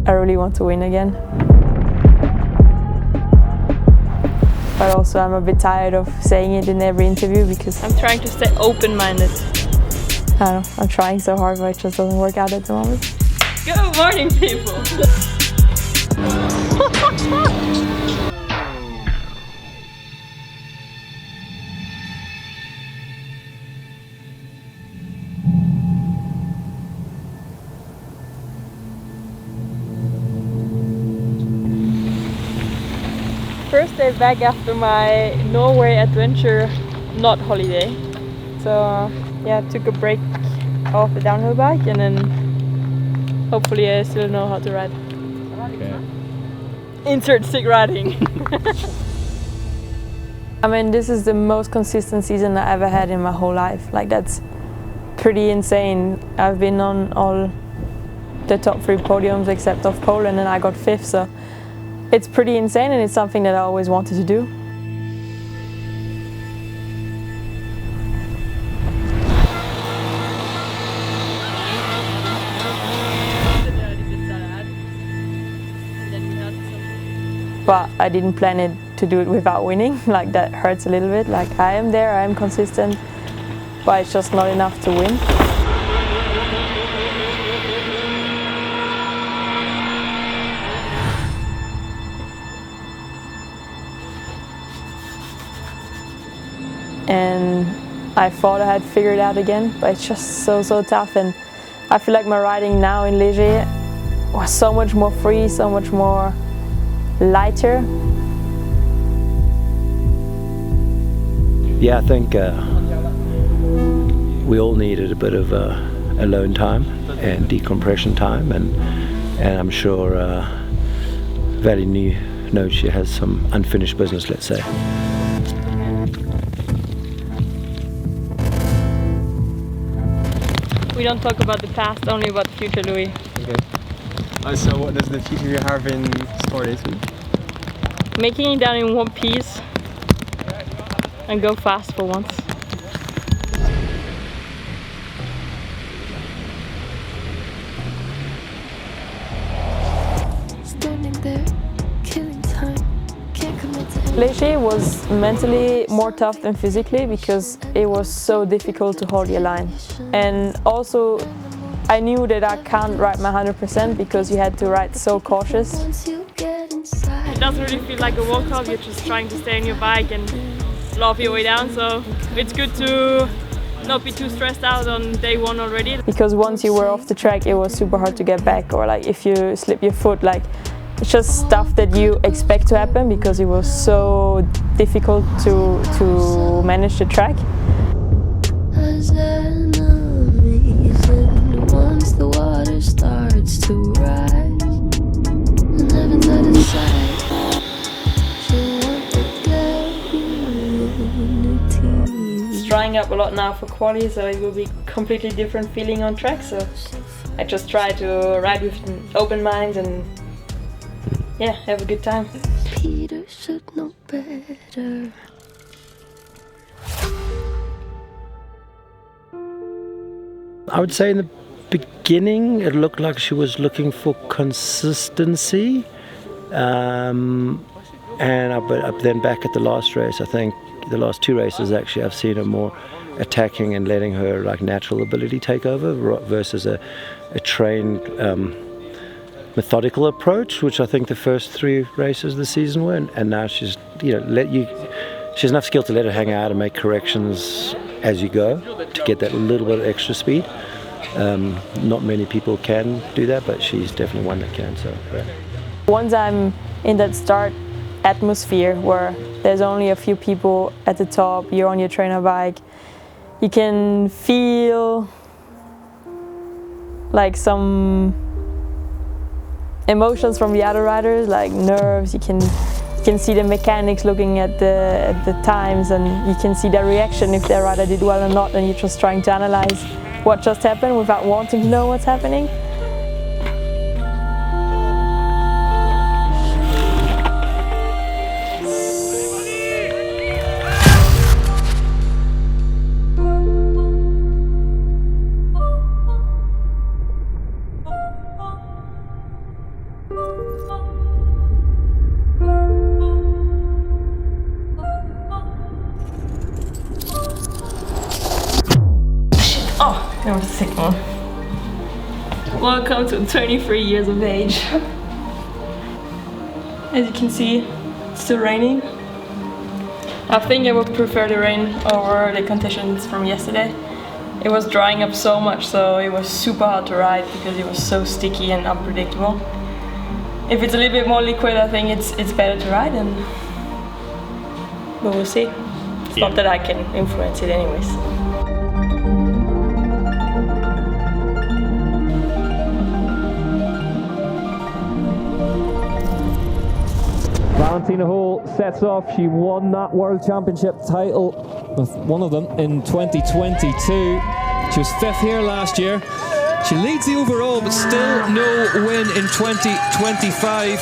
I really want to win again. But also I'm a bit tired of saying it in every interview because I'm trying to stay open-minded. I don't know, I'm trying so hard but it just doesn't work out at the moment. Good morning, people! First day back after my Norway adventure, not holiday. So yeah, took a break off the downhill bike and then hopefully I still know how to ride. Okay. Insert stick riding. I mean, this is the most consistent season I ever had in my whole life. Like, that's pretty insane. I've been on all the top 3 podiums except of Poland and I got 5th, so it's pretty insane and it's something that I always wanted to do. But I didn't plan it to do it without winning. Like, that hurts a little bit. Like, I am there, I am consistent, but it's just not enough to win. And I thought I had figured it out again, but it's just so tough. And I feel like my riding now in Léger was so much more free, so much more lighter. Yeah, I think we all needed a bit of alone time and decompression time, and I'm sure Valley knows she has some unfinished business, let's say. We don't talk about the past, only about the future, Louis. Okay. So what does the future you have in store this week? Making it down in one piece and go fast for once. Léger was mentally more tough than physically because it was so difficult to hold your line. And also I knew that I can't ride my 100% because you had to ride so cautious. It doesn't really feel like a walk-off, you're just trying to stay on your bike and love your way down, so it's good to not be too stressed out on day one already. Because once you were off the track it was super hard to get back, or like if you slip your foot, like it's just stuff that you expect to happen because it was so difficult to manage the track. Once the water starts to rise, and heaven's out of sight, she'll want the community. It's drying up a lot now for quali, so it will be completely different feeling on track. So I just try to ride with an open mind and yeah, have a good time. Peter should know better. I would say in the beginning it looked like she was looking for consistency, and then back at the last race, I think the last 2 races actually, I've seen her more attacking and letting her like natural ability take over versus a trained methodical approach, which I think the first 3 races of the season were, and now she's she has enough skill to let her hang out and make corrections as you go to get that little bit of extra speed. Not many people can do that, but she's definitely one that can. So yeah. Once I'm in that start atmosphere where there's only a few people at the top, you're on your trainer bike, you can feel like some emotions from the other riders, like nerves. You can see the mechanics looking at the times, and you can see their reaction if their rider did well or not, and you're just trying to analyze what just happened without wanting to know what's happening. Oh, there was a sick one. Welcome to 23 years of age. As you can see, it's still raining. I think I would prefer the rain over the conditions from yesterday. It was drying up so much, so it was super hard to ride because it was so sticky and unpredictable. If it's a little bit more liquid, I think it's better to ride, but we'll see. It's not that I can influence it anyways. Valentina Hall sets off. She won that World Championship title with one of them in 2022. She was 5th here last year. She leads the overall, but still no win in 2025.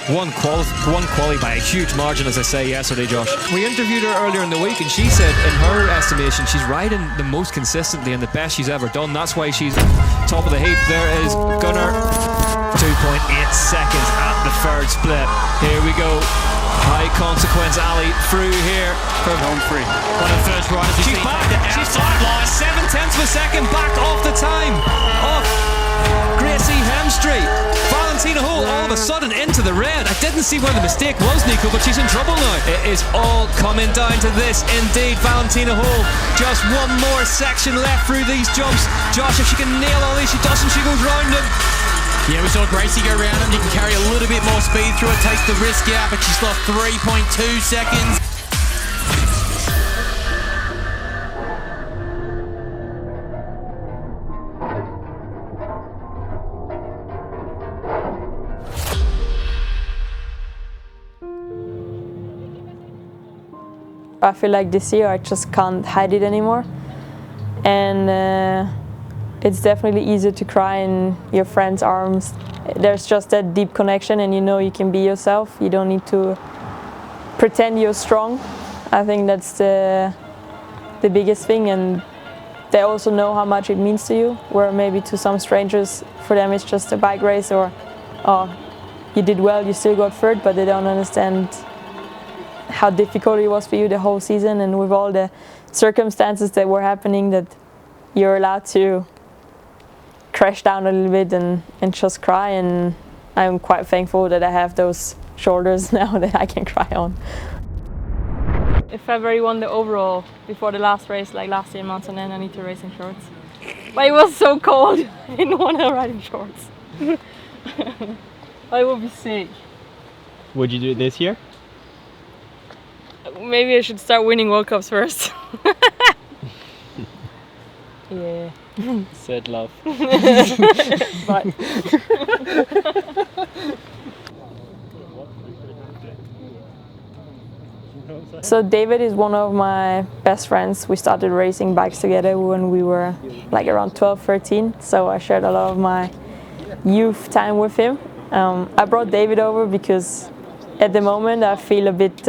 One quali by a huge margin, as I say yesterday, Josh. We interviewed her earlier in the week, and she said, in her estimation, she's riding the most consistently and the best she's ever done. That's why she's top of the heap. There is Gunnar, 2.8 seconds at the third split. Here we go. High consequence alley through here from Home free. one of the first riders. She's back. She's back. 7/10 of a second back off the time of Gracie Hemstreet. Valentina Hall all of a sudden into the red. I didn't see where the mistake was, Nico, but she's in trouble now. It is all coming down to this indeed. Valentina Hall, just one more section left through these jumps. Josh, if she can nail all these, she doesn't, she goes round them. Yeah, we saw Gracie go around him. You can carry a little bit more speed through it, takes the risk out, but she's lost 3.2 seconds. I feel like this year I just can't hide it anymore, and it's definitely easier to cry in your friend's arms. There's just that deep connection, and you know you can be yourself. You don't need to pretend you're strong. I think that's the biggest thing, and they also know how much it means to you, where maybe to some strangers, for them it's just a bike race, or oh, you did well, you still got third, but they don't understand how difficult it was for you the whole season, and with all the circumstances that were happening, that you're allowed to crash down a little bit and just cry. And I'm quite thankful that I have those shoulders now that I can cry on. If February won the overall before the last race, like last year in Mountain, then I need to race in shorts. But it was so cold, I didn't want to ride in shorts. I would be sick. Would you do it this year? Maybe I should start winning World Cups first. Yeah. Said love. But so David is one of my best friends. We started racing bikes together when we were like around 12, 13. So I shared a lot of my youth time with him. I brought David over because at the moment I feel a bit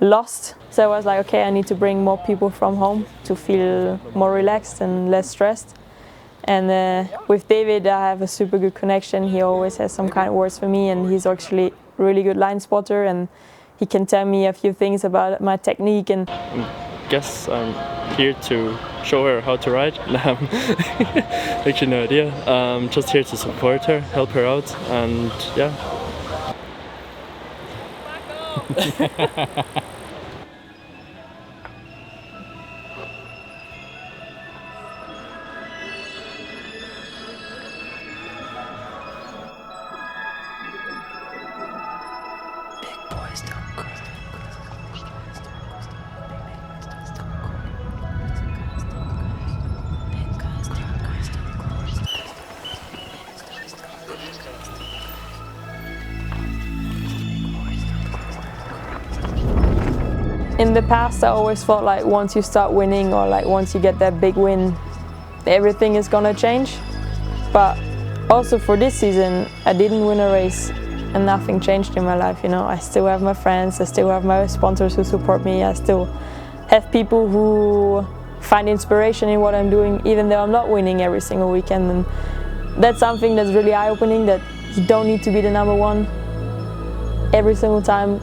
lost. So I was like, okay, I need to bring more people from home to feel more relaxed and less stressed. And with David, I have a super good connection. He always has some kind words for me, and he's actually a really good line spotter, and he can tell me a few things about my technique. And I guess I'm here to show her how to ride. Actually, no idea. Just here to support her, help her out, and yeah. in the past, I always felt like once you start winning, or like once you get that big win, everything is gonna change. But also for this season, I didn't win a race and nothing changed in my life. You know, I still have my friends, I still have my sponsors who support me, I still have people who find inspiration in what I'm doing, even though I'm not winning every single weekend. And that's something that's really eye-opening, that you don't need to be the number one every single time.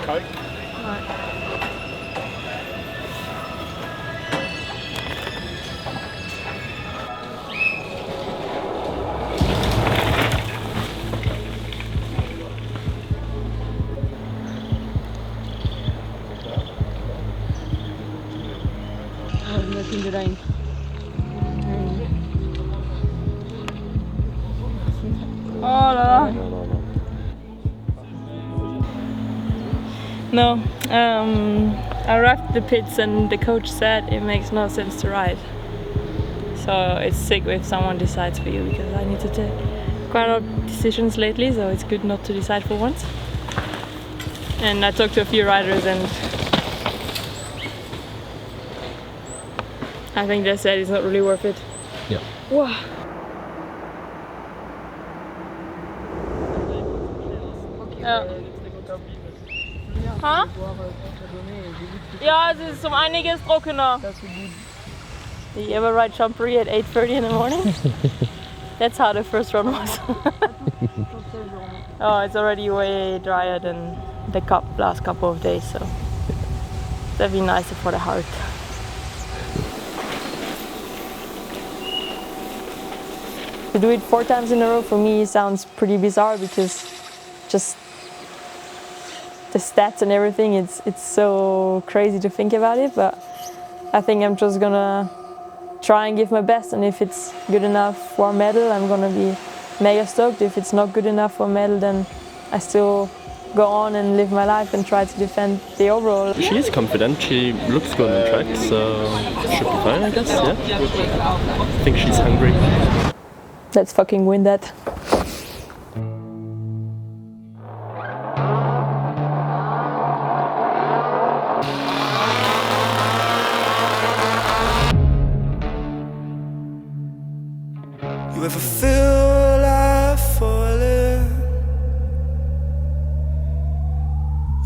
Coke. Kunde da in. Oh là là. No, I arrived at the pits and the coach said it makes no sense to ride. So it's sick if someone decides for you, because I need to take quite a lot of decisions lately, so it's good not to decide for once. And I talked to a few riders and I think they said it's not really worth it. Yeah. Wow. Ja. Ja, es ist um einiges trockener. Did you ever ride Champery at 8:30 in the morning? That's how the first run was. Oh, it's already way drier than the last couple of days, so that'd be nicer for the heart. To do it 4 times in a row for me sounds pretty bizarre, because just the stats and everything, it's so crazy to think about it, but I think I'm just gonna try and give my best, and if it's good enough for a medal, I'm gonna be mega stoked. If it's not good enough for a medal, then I still go on and live my life and try to defend the overall. She is confident, she looks good on track, so should be fine, I guess, yeah. I think she's hungry. Let's fucking win that. You ever feel like falling?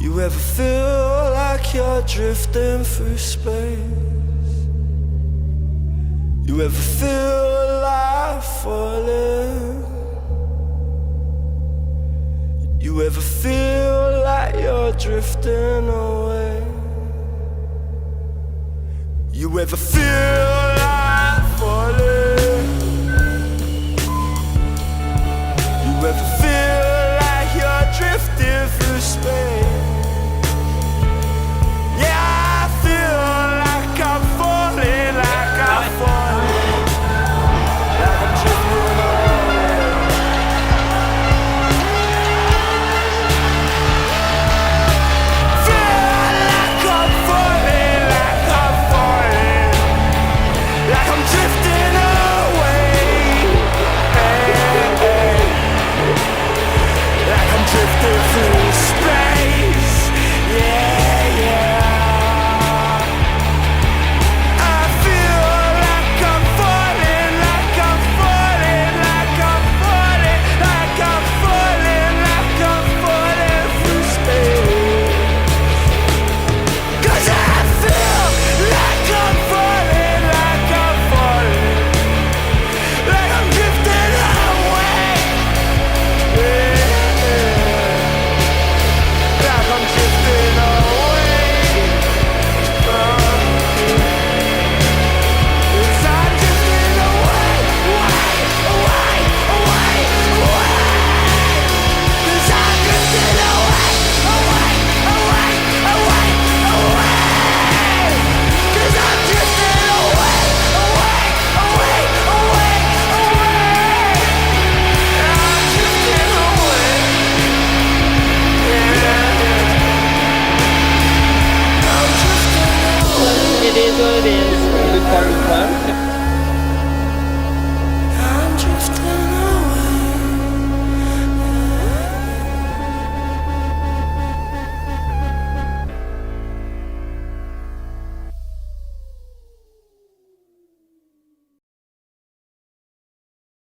You ever feel like you're drifting through space? You ever feel like falling? You ever feel like you're drifting away? You ever feel like falling? You ever